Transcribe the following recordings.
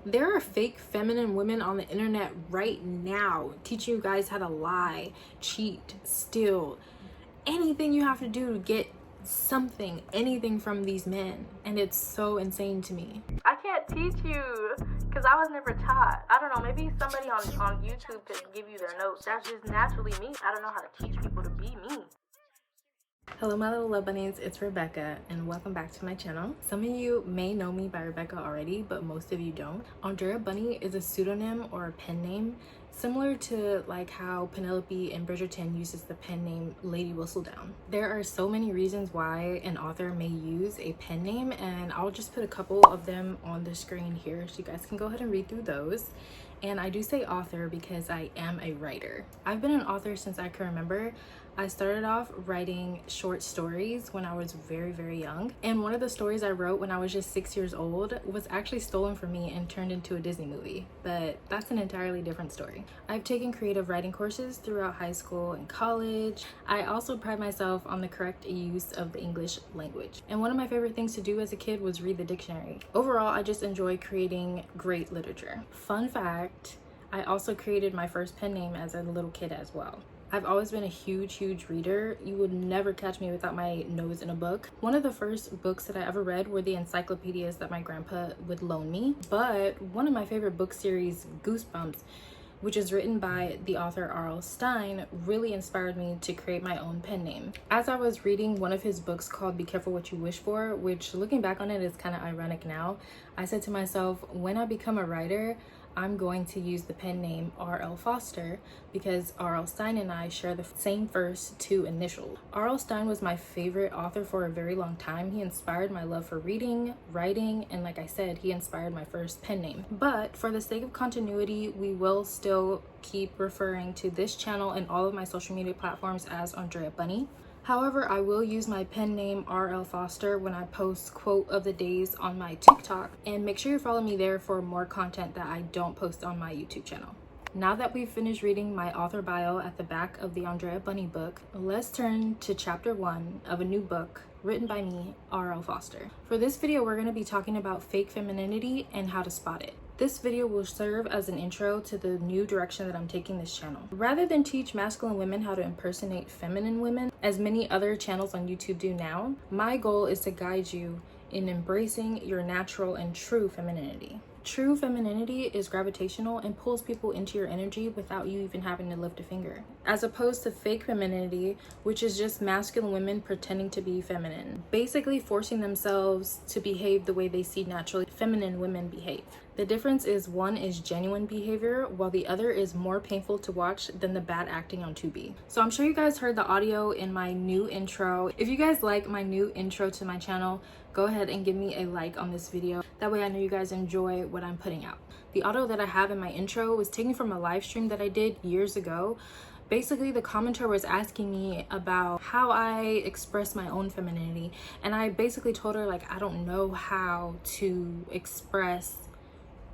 There are fake feminine women on the internet right now teaching you guys how to lie, cheat, steal, anything you have to do to get something, anything from these men. And it's so insane to me. I can't teach you because I was never taught. I don't know, maybe somebody on YouTube could give you their notes. That's just naturally me. I don't know how to teach people to be me. Hello my little love bunnies, it's Rebecca and welcome back to my channel. Some of you may know me by Rebecca already, but most of you don't. Andrea Bunny is a pseudonym or a pen name, similar to like how Penelope in Bridgerton uses the pen name Lady Whistledown. There are so many reasons why an author may use a pen name, and I'll just put a couple of them on the screen here so you guys can go ahead and read through those. And I do say author because I am a writer. I've been an author since I can remember. I started off writing short stories when I was very, very young. And one of the stories I wrote when I was just 6 years old was actually stolen from me and turned into a Disney movie. But that's an entirely different story. I've taken creative writing courses throughout high school and college. I also pride myself on the correct use of the English language. And one of my favorite things to do as a kid was read the dictionary. Overall, I just enjoy creating great literature. Fun fact, I also created my first pen name as a little kid as well. I've always been a huge reader. You would never catch me without my nose in a book. One of the first books that I ever read were the encyclopedias that my grandpa would loan me. But one of my favorite book series, Goosebumps, which is written by the author R.L. Stine, really inspired me to create my own pen name. As I was reading one of his books called Be Careful What You Wish For, which looking back on it is kind of ironic now, I said to myself, when I become a writer, I'm going to use the pen name R.L. Foster because R.L. Stine and I share the same first two initials. R.L. Stine was my favorite author for a very long time. He inspired my love for reading, writing, and like I said, he inspired my first pen name. But for the sake of continuity, we will still keep referring to this channel and all of my social media platforms as Andrea Bunny. However, I will use my pen name R.L. Foster when I post quote of the days on my TikTok, and make sure you follow me there for more content that I don't post on my YouTube channel. Now that we've finished reading my author bio at the back of the Andrea Bunny book, let's turn to chapter 1 of a new book written by me, R.L. Foster. For this video, we're going to be talking about fake femininity and how to spot it. This video will serve as an intro to the new direction that I'm taking this channel. Rather than teach masculine women how to impersonate feminine women, as many other channels on YouTube do now, my goal is to guide you in embracing your natural and true femininity. True femininity is gravitational and pulls people into your energy without you even having to lift a finger. As opposed to fake femininity, which is just masculine women pretending to be feminine, basically forcing themselves to behave the way they see naturally feminine women behave. The difference is one is genuine behavior, while the other is more painful to watch than the bad acting on Tubi. So I'm sure you guys heard the audio in my new intro. If you guys like my new intro to my channel, go ahead and give me a like on this video. That way I know you guys enjoy what I'm putting out. The audio that I have in my intro was taken from a live stream that I did years ago. Basically, the commenter was asking me about how I express my own femininity, and I basically told her like I don't know how to express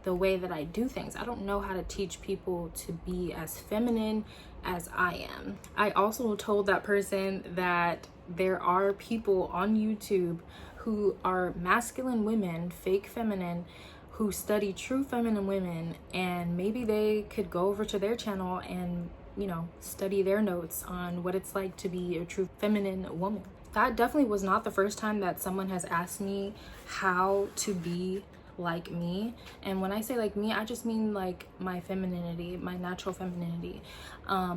the way that I do things. I don't know how to teach people to be as feminine as I am. I also told that person that there are people on YouTube who are masculine women, fake feminine, who study true feminine women, and maybe they could go over to their channel and, you know, study their notes on what it's like to be a true feminine woman. That definitely was not the first time that someone has asked me how to be like me. And when I say like me, I just mean like my femininity, my natural femininity.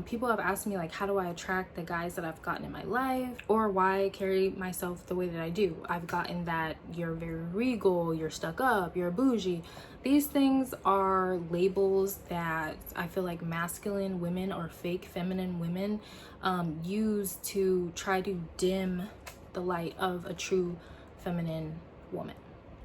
People have asked me like, how do I attract the guys that I've gotten in my life, or why I carry myself the way that I do. I've gotten that you're very regal, you're stuck up, you're bougie. These things are labels that I feel like masculine women or fake feminine women use to try to dim the light of a true feminine woman.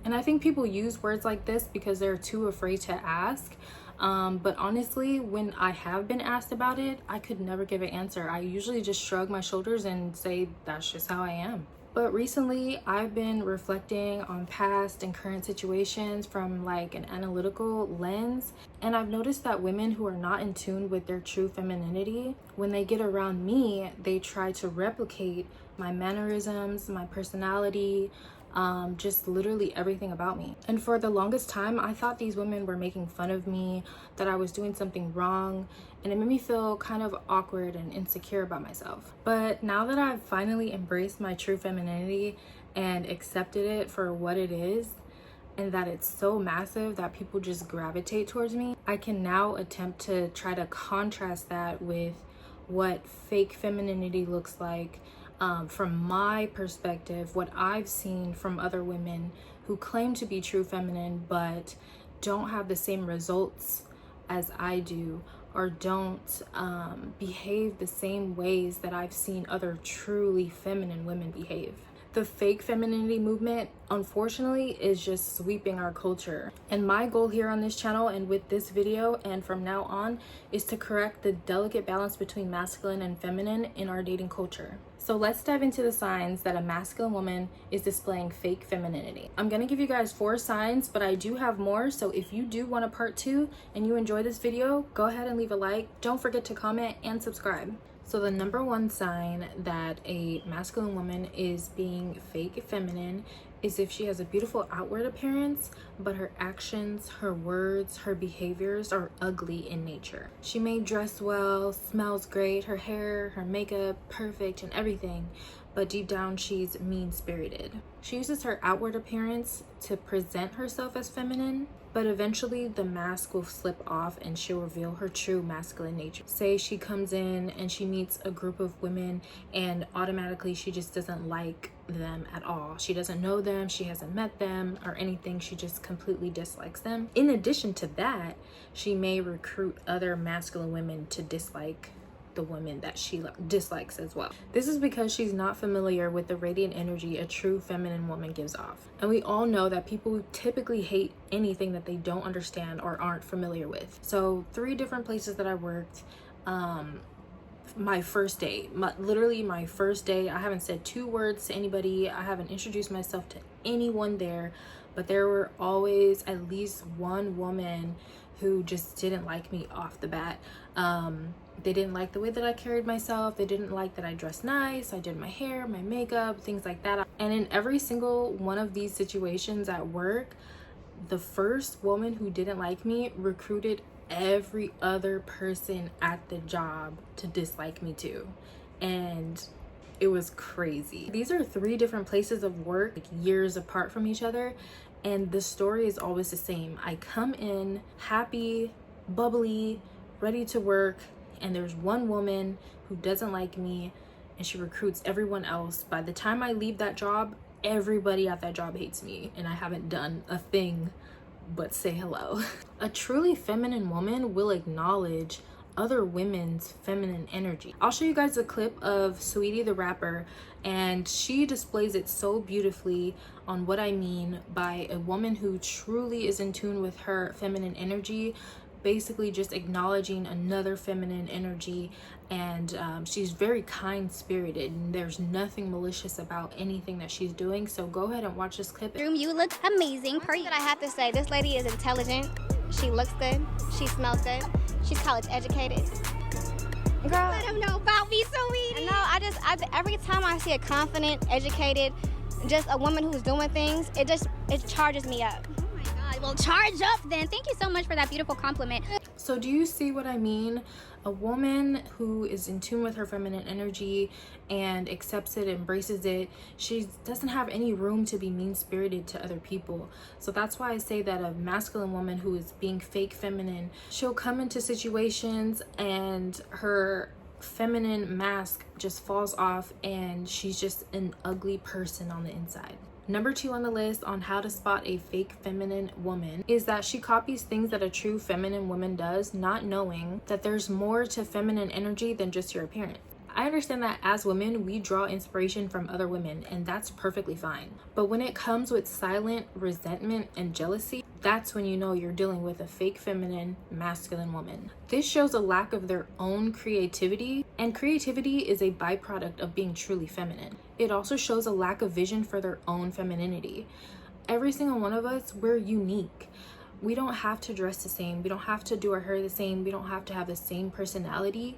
And I think people use words like this because they're too afraid to ask. But honestly, when I have been asked about it, I could never give an answer. I usually just shrug my shoulders and say, that's just how I am. But recently, I've been reflecting on past and current situations from like an analytical lens. And I've noticed that women who are not in tune with their true femininity, when they get around me, they try to replicate my mannerisms, my personality, just literally everything about me. And for the longest time, I thought these women were making fun of me, that I was doing something wrong, and it made me feel kind of awkward and insecure about myself. But now that I've finally embraced my true femininity and accepted it for what it is, and that it's so massive that people just gravitate towards me, I can now attempt to try to contrast that with what fake femininity looks like, from my perspective, what I've seen from other women who claim to be true feminine but don't have the same results as I do, or don't behave the same ways that I've seen other truly feminine women behave. The fake femininity movement, unfortunately, is just sweeping our culture. And my goal here on this channel and with this video and from now on is to correct the delicate balance between masculine and feminine in our dating culture. So let's dive into the signs that a masculine woman is displaying fake femininity. I'm gonna give you guys 4 signs, but I do have more. So if you do want a part 2 and you enjoy this video, go ahead and leave a like. Don't forget to comment and subscribe. So the number 1 sign that a masculine woman is being fake feminine is if she has a beautiful outward appearance, but her actions, her words, her behaviors are ugly in nature. She may dress well, smells great, her hair, her makeup, perfect and everything, but deep down she's mean-spirited. She uses her outward appearance to present herself as feminine, but eventually the mask will slip off and she'll reveal her true masculine nature. Say she comes in and she meets a group of women and automatically she just doesn't like them at all. She doesn't know them, she hasn't met them or anything, she just completely dislikes them. In addition to that, she may recruit other masculine women to dislike the women that she dislikes as well. This is because she's not familiar with the radiant energy a true feminine woman gives off. And we all know that people typically hate anything that they don't understand or aren't familiar with. So 3 different places that I worked, my first day, literally my first day, I haven't said 2 words to anybody, I haven't introduced myself to anyone there, but there were always at least one woman who just didn't like me off the bat. They didn't like the way that I carried myself. They didn't like that I dressed nice. I did my hair, my makeup, things like that. And in every single one of these situations at work, the first woman who didn't like me recruited every other person at the job to dislike me too. And it was crazy. These are 3 different places of work, like years apart from each other. And the story is always the same. I come in happy, bubbly, ready to work, and there's one woman who doesn't like me and she recruits everyone else. By the time I leave that job, everybody at that job hates me and I haven't done a thing but say hello. A truly feminine woman will acknowledge other women's feminine energy. I'll show you guys a clip of Saweetie the rapper, and she displays it so beautifully on what I mean by a woman who truly is in tune with her feminine energy, basically just acknowledging another feminine energy. And she's very kind-spirited and there's nothing malicious about anything that she's doing. So go ahead and watch this clip. You look amazing. That I have to say, this lady is intelligent, she looks good, she smells good, she's college educated. Girl, let them know about me, Saweetie. No, I every time I see a confident, educated, just a woman who's doing things, it charges me up. Oh my God, well charge up then. Thank you so much for that beautiful compliment. So do you see what I mean? A woman who is in tune with her feminine energy and accepts it, embraces it, she doesn't have any room to be mean-spirited to other people. So that's why I say that a masculine woman who is being fake feminine, she'll come into situations and her feminine mask just falls off and she's just an ugly person on the inside. Number 2 on the list on how to spot a fake feminine woman is that she copies things that a true feminine woman does, not knowing that there's more to feminine energy than just your appearance. I understand that as women, we draw inspiration from other women, and that's perfectly fine. But when it comes with silent resentment and jealousy, that's when you know you're dealing with a fake feminine masculine woman. This shows a lack of their own creativity, and creativity is a byproduct of being truly feminine. It also shows a lack of vision for their own femininity. Every single one of us, we're unique. We don't have to dress the same. We don't have to do our hair the same. We don't have to have the same personality.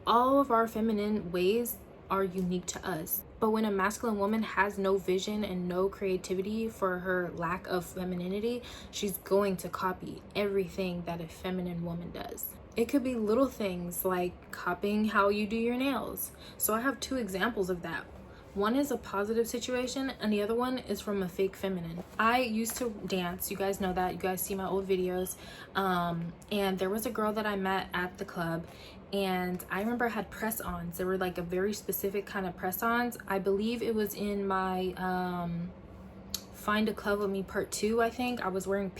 All of our feminine ways are unique to us. But when a masculine woman has no vision and no creativity for her lack of femininity, she's going to copy everything that a feminine woman does. It could be little things like copying how you do your nails. So I have two examples of that. One is a positive situation and the other one is from a fake feminine. I used to dance, you guys know that, you guys see my old videos, and there was a girl that I met at the club, and I remember I had press-ons. They were like a very specific kind of press-ons. I believe it was in my Find a Club With Me Part 2, I think. I was wearing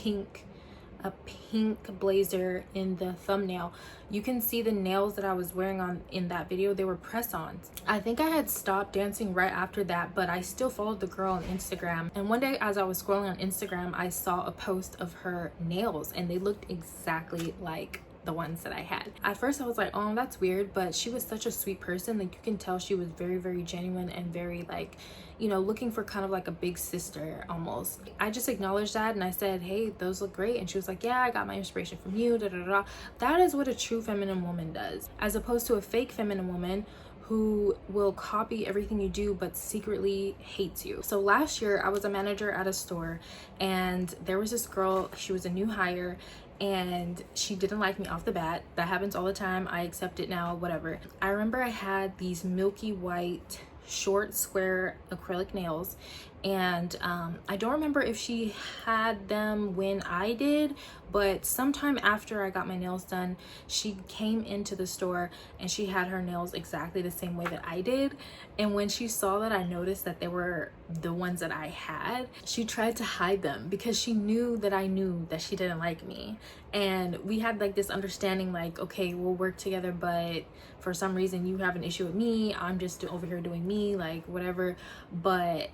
a pink blazer in the thumbnail. You can see the nails that I was wearing on in that video. They were press-ons. I think I had stopped dancing right after that, but I still followed the girl on Instagram. And one day as I was scrolling on Instagram, I saw a post of her nails and they looked exactly like the ones that I had. At first I was like, oh, that's weird, but she was such a sweet person. Like, you can tell she was very, very genuine and very, like, you know, looking for kind of like a big sister almost. I just acknowledged that and I said, hey, those look great. And she was like, yeah, I got my inspiration from you, da da da. That is what a true feminine woman does, as opposed to a fake feminine woman who will copy everything you do but secretly hates you. So last year I was a manager at a store and there was this girl, she was a new hire, and she didn't like me off the bat. That happens all the time. I accept it now, whatever. I remember I had these milky white short square acrylic nails, and I don't remember if she had them when I did, but sometime after I got my nails done, she came into the store and she had her nails exactly the same way that I did. And when she saw that, I noticed that they were the ones that I had. She tried to hide them because she knew that I knew that she didn't like me. And we had like this understanding, like, okay, we'll work together, but for some reason you have an issue with me. I'm just over here doing me, like whatever. But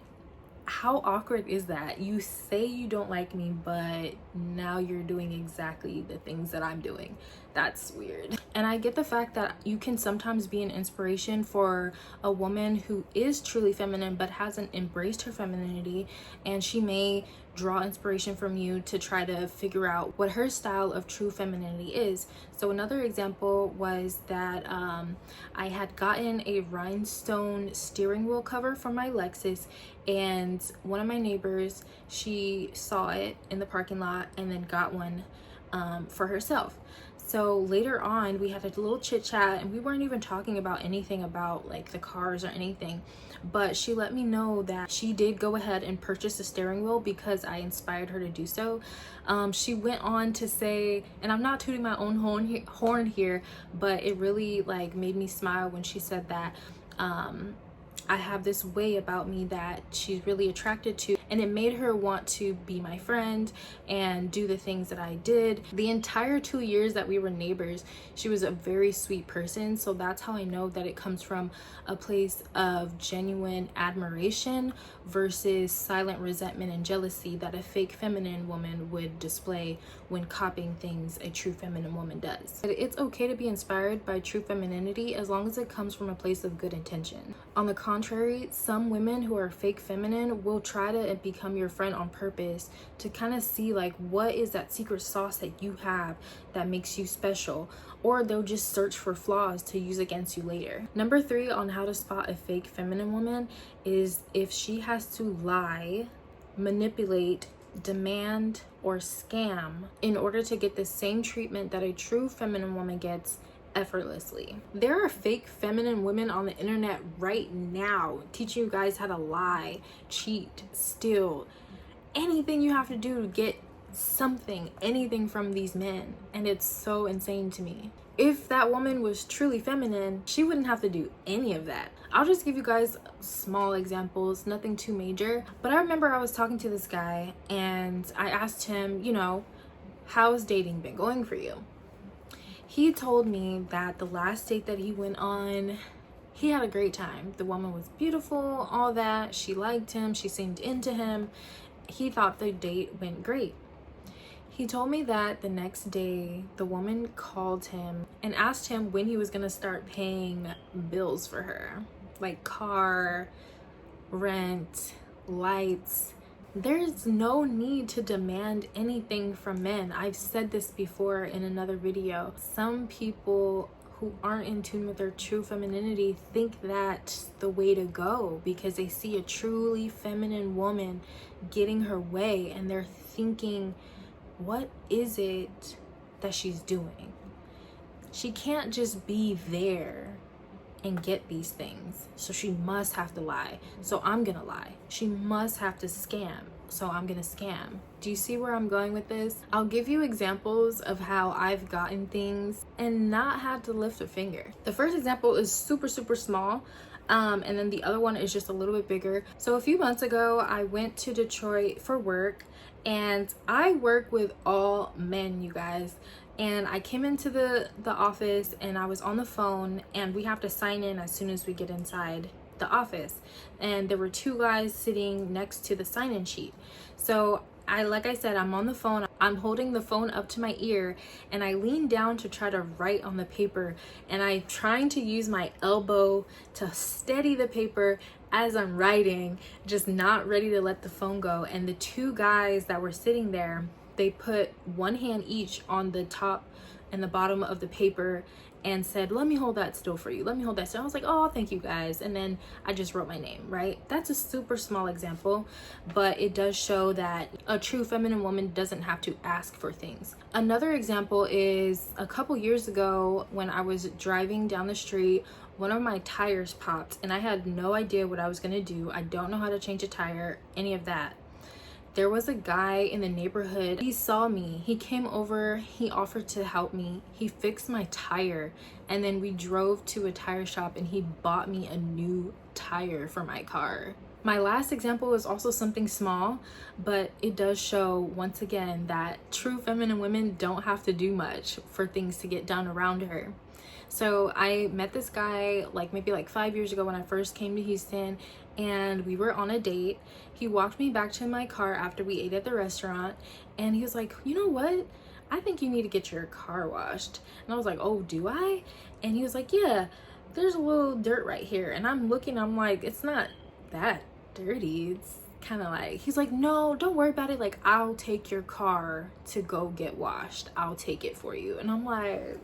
how awkward is that? You say you don't like me, but now you're doing exactly the things that I'm doing. That's weird. And I get the fact that you can sometimes be an inspiration for a woman who is truly feminine but hasn't embraced her femininity, and she may draw inspiration from you to try to figure out what her style of true femininity is. So another example was that I had gotten a rhinestone steering wheel cover for my Lexus, and one of my neighbors, she saw it in the parking lot and then got one for herself. So later on we had a little chit chat and we weren't even talking about anything about like the cars or anything, but she let me know that she did go ahead and purchase a steering wheel because I inspired her to do so. She went on to say, and I'm not tooting my own horn here, but it really like made me smile when she said that I have this way about me that she's really attracted to, and it made her want to be my friend and do the things that I did. The entire 2 years that we were neighbors, she was a very sweet person. So that's how I know that it comes from a place of genuine admiration versus silent resentment and jealousy that a fake feminine woman would display when copying things a true feminine woman does. But it's okay to be inspired by true femininity as long as it comes from a place of good intention. On the contrary, some women who are fake feminine will try to become your friend on purpose to kind of see like what is that secret sauce that you have that makes you special, or they'll just search for flaws to use against you later. Number 3 on how to spot a fake feminine woman is if she has to lie, manipulate, demand, or scam in order to get the same treatment that a true feminine woman gets effortlessly. There are fake feminine women on the internet right now teaching you guys how to lie, cheat, steal, anything you have to do to get something, anything from these men, and it's so insane to me. If that woman was truly feminine, she wouldn't have to do any of that. I'll just give you guys small examples, nothing too major. But I remember I was talking to this guy and I asked him, you know, how's dating been going for you? He told me that the last date that he went on, he had a great time. The woman was beautiful, all that. She liked him, she seemed into him. He thought the date went great. He told me that the next day, the woman called him and asked him when he was gonna start paying bills for her, like car, rent, lights. There's no need to demand anything from men. I've said this before in another video. Some people who aren't in tune with their true femininity think that's the way to go because they see a truly feminine woman getting her way and they're thinking, what is it that she's doing? She can't just be there and get these things, so she must have to lie, so I'm gonna lie. She must have to scam, so I'm gonna scam. Do you see where I'm going with this? I'll give you examples of how I've gotten things and not had to lift a finger. The first example is super small, and then the other one is just a little bit bigger. So a few months ago, I went to Detroit for work, and I work with all men, you guys. And I came into the office and I was on the phone, and we have to sign in as soon as we get inside the office. And there were two guys sitting next to the sign-in sheet. So like I said, I'm on the phone. I'm holding the phone up to my ear and I lean down to try to write on the paper, and I'm trying to use my elbow to steady the paper as I'm writing, just not ready to let the phone go. And the two guys that were sitting there, they put one hand each on the top and the bottom of the paper and said, let me hold that still for you. Let me hold that still. I was like, oh, thank you guys. And then I just wrote my name, right? That's a super small example, but it does show that a true feminine woman doesn't have to ask for things. Another example is a couple years ago when I was driving down the street, one of my tires popped and I had no idea what I was gonna do. I don't know how to change a tire, any of that. There was a guy in the neighborhood. He saw me. He came over. He offered to help me. He fixed my tire. And then we drove to a tire shop and he bought me a new tire for my car. My last example is also something small, but it does show once again that true feminine women don't have to do much for things to get done around her. So I met this guy maybe 5 years ago when I first came to Houston, and we were on a date. He walked me back to my car after we ate at the restaurant, and he was like, you know what? I think you need to get your car washed. And I was like, oh, do I? And he was like, yeah, there's a little dirt right here. And I'm looking, I'm like, it's not that dirty. It's kind of he's like, no, don't worry about it. I'll take your car to go get washed. I'll take it for you. And I'm like,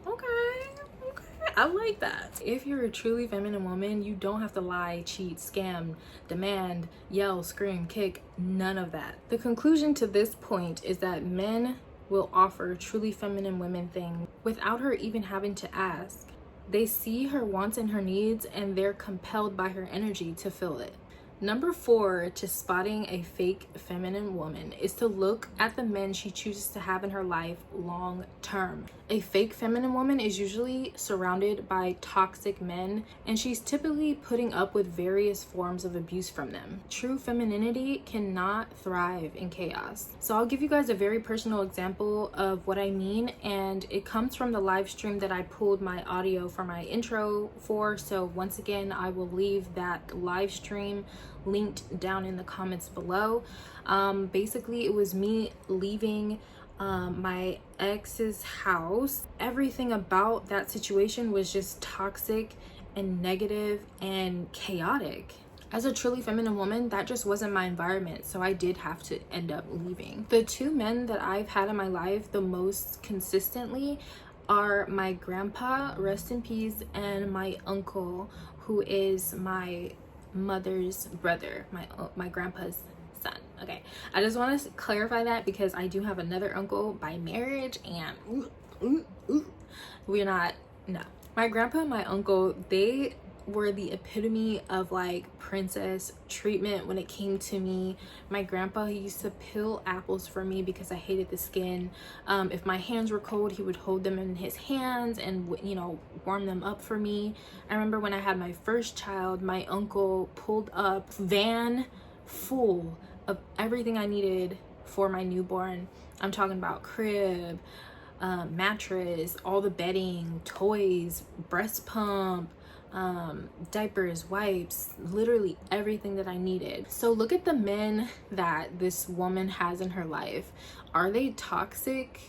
okay, I like that. If you're a truly feminine woman, you don't have to lie, cheat, scam, demand, yell, scream, kick, none of that. The conclusion to this point is that men will offer truly feminine women things without her even having to ask. They see her wants and her needs, and they're compelled by her energy to fill it. Number 4 to spotting a fake feminine woman is to look at the men she chooses to have in her life long term. A fake feminine woman is usually surrounded by toxic men, and she's typically putting up with various forms of abuse from them. True femininity cannot thrive in chaos. So I'll give you guys a very personal example of what I mean, and it comes from the live stream that I pulled my audio for my intro for. So once again, I will leave that live stream linked down in the comments below. Basically, it was me leaving my ex's house. Everything about that situation was just toxic and negative and chaotic. As a truly feminine woman, that just wasn't my environment, so I did have to end up leaving. The two men that I've had in my life the most consistently are my grandpa, rest in peace, and my uncle, who is my mother's brother, my grandpa's son. Okay, I just want to clarify that because I do have another uncle by marriage, and we're not, no. My grandpa and my uncle, they were the epitome of princess treatment when it came to me. My grandpa, he used to peel apples for me because I hated the skin. If my hands were cold, he would hold them in his hands and warm them up for me. I remember when I had my first child, my uncle pulled up a van full of everything I needed for my newborn. I'm talking about crib, mattress, all the bedding, toys, breast pump, diapers, wipes, literally everything that I needed. So look at the men that this woman has in her life. Are they toxic,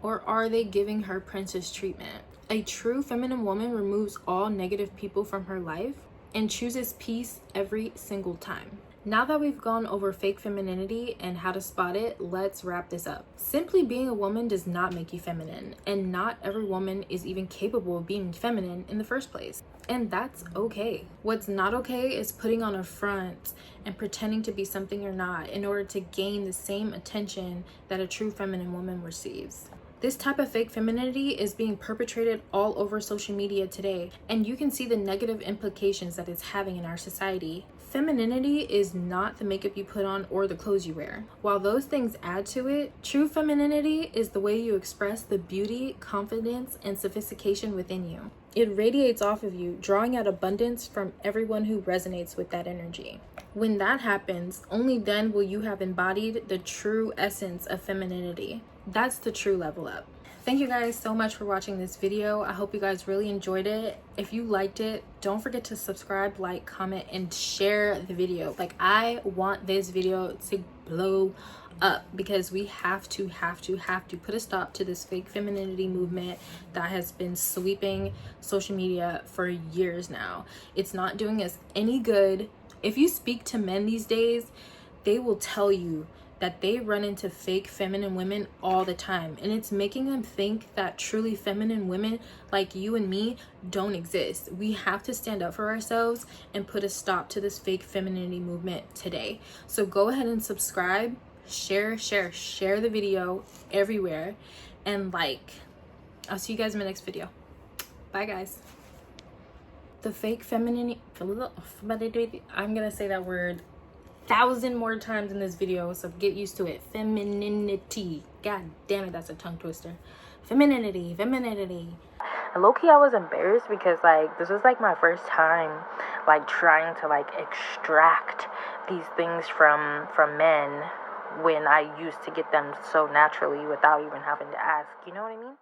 or are they giving her princess treatment? A true feminine woman removes all negative people from her life and chooses peace every single time. Now that we've gone over fake femininity and how to spot it, let's wrap this up. Simply being a woman does not make you feminine, and not every woman is even capable of being feminine in the first place. And that's okay. What's not okay is putting on a front and pretending to be something you're not in order to gain the same attention that a true feminine woman receives. This type of fake femininity is being perpetrated all over social media today, and you can see the negative implications that it's having in our society. Femininity is not the makeup you put on or the clothes you wear. While those things add to it, true femininity is the way you express the beauty, confidence, and sophistication within you. It radiates off of you, drawing out abundance from everyone who resonates with that energy. When that happens, only then will you have embodied the true essence of femininity. That's the true level up. Thank you guys so much for watching this video. I hope you guys really enjoyed it. If you liked it, don't forget to subscribe, like, comment, and share the video. Like, I want this video to blow up because we have to put a stop to this fake femininity movement that has been sweeping social media for years now. It's not doing us any good. If you speak to men these days, they will tell you that they run into fake feminine women all the time, and it's making them think that truly feminine women like you and me don't exist. We have to stand up for ourselves and put a stop to this fake femininity movement today. So go ahead and subscribe, share the video everywhere, and like. I'll see you guys in my next video. Bye guys. The fake femininity, I'm gonna say that word 1,000 more times in this video, so get used to it. Femininity. God damn it, that's a tongue twister. Femininity. And low-key, I was embarrassed because, like, this was, like, my first time, like, trying to, like, extract these things from men when I used to get them so naturally without even having to ask. You know what I mean?